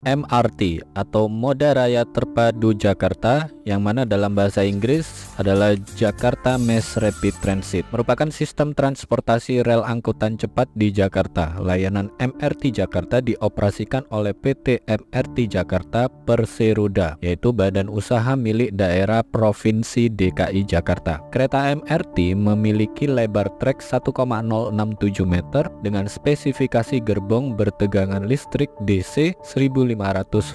MRT atau Moda Raya Terpadu Jakarta, yang mana dalam bahasa Inggris adalah Jakarta Mass Rapid Transit, merupakan sistem transportasi rel angkutan cepat di Jakarta. Layanan MRT Jakarta dioperasikan oleh PT MRT Jakarta Perseroda, yaitu badan usaha milik daerah Provinsi DKI Jakarta. Kereta MRT memiliki lebar trek 1,067 meter dengan spesifikasi gerbong bertegangan listrik DC 1500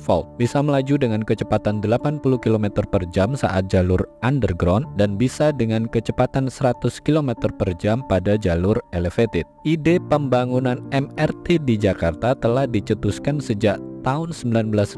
volt. Bisa melaju dengan kecepatan 80 km per jam saat jalur underground dan bisa dengan kecepatan 100 km per jam pada jalur elevated. Ide pembangunan MRT di Jakarta telah dicetuskan sejak tahun 1985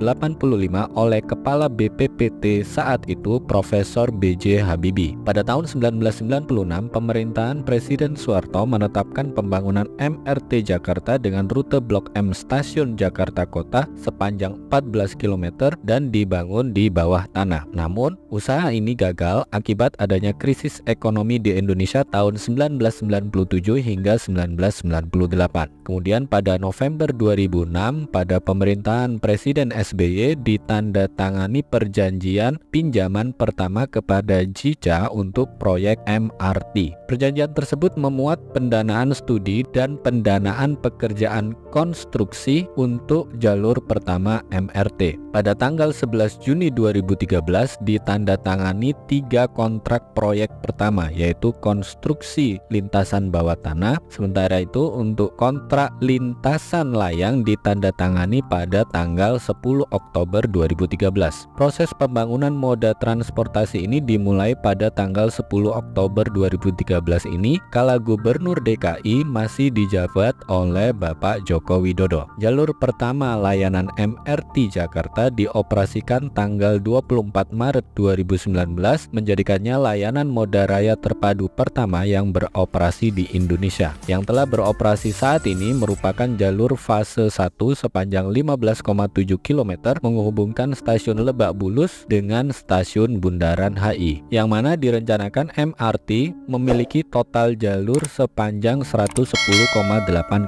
oleh Kepala BPPT saat itu Profesor B.J. Habibie. Pada tahun 1996, pemerintahan Presiden Soeharto menetapkan pembangunan MRT Jakarta dengan rute Blok M Stasiun Jakarta Kota sepanjang 14 km dan dibangun di bawah tanah. Namun, usaha ini gagal akibat adanya krisis ekonomi di Indonesia tahun 1997 hingga 1998. Kemudian pada November 2006, pada pemerintahan Presiden SBY ditandatangani perjanjian pinjaman pertama kepada JICA untuk proyek MRT. Perjanjian tersebut memuat pendanaan studi dan pendanaan pekerjaan konstruksi untuk jalur pertama MRT. Pada tanggal 11 Juni 2013 ditandatangani 3 kontrak proyek pertama, yaitu konstruksi lintasan bawah tanah. Sementara itu untuk kontrak lintasan layang ditandatangani pada tanggal 10 Oktober 2013. Proses pembangunan moda transportasi ini dimulai pada tanggal 10 Oktober 2013 ini kala Gubernur DKI masih dijabat oleh Bapak Joko Widodo. Jalur pertama layanan MRT Jakarta dioperasikan tanggal 24 Maret 2019, menjadikannya layanan moda raya terpadu pertama yang beroperasi di Indonesia. Yang telah beroperasi saat ini merupakan jalur fase 1 sepanjang 15,7 km menghubungkan stasiun Lebak Bulus dengan stasiun Bundaran HI, yang mana direncanakan MRT memiliki total jalur sepanjang 110,8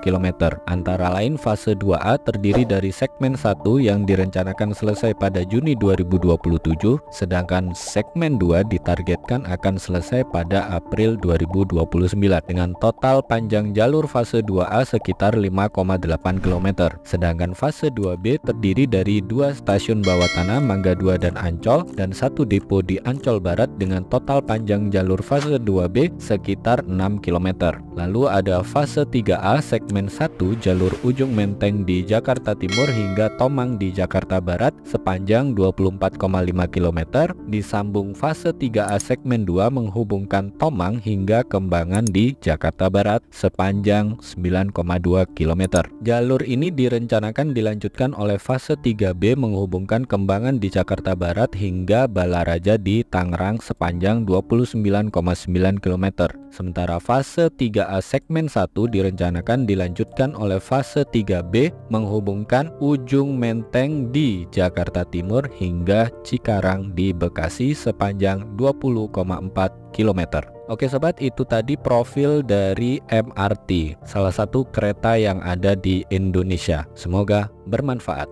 km. Antara lain fase 2A terdiri dari segmen 1 yang direncanakan selesai pada Juni 2027, sedangkan segmen 2 ditargetkan akan selesai pada April 2029 dengan total panjang jalur fase 2A sekitar 5,8 km. Sedangkan fase 2B terdiri dari 2 stasiun bawah tanah Mangga 2 dan Ancol dan 1 depo di Ancol Barat dengan total panjang jalur fase 2B sekitar 6 km. Lalu ada fase 3A segmen 1 jalur ujung Menteng di Jakarta Timur hingga Tomang di Jakarta Barat sepanjang 24,5 km, disambung fase 3A segmen 2 menghubungkan Tomang hingga Kembangan di Jakarta Barat sepanjang 9,2 km. Jalur ini direncanakan dilanjutkan oleh fase 3B menghubungkan Kembangan di Jakarta Barat hingga Balaraja di Tangerang sepanjang 29,9 km. Sementara fase 3A segmen 1 direncanakan dilanjutkan oleh fase 3B menghubungkan ujung Menteng di Jakarta Timur hingga Cikarang di Bekasi sepanjang 20,4 km. Oke sobat, itu tadi profil dari MRT, salah satu kereta yang ada di Indonesia. Semoga bermanfaat.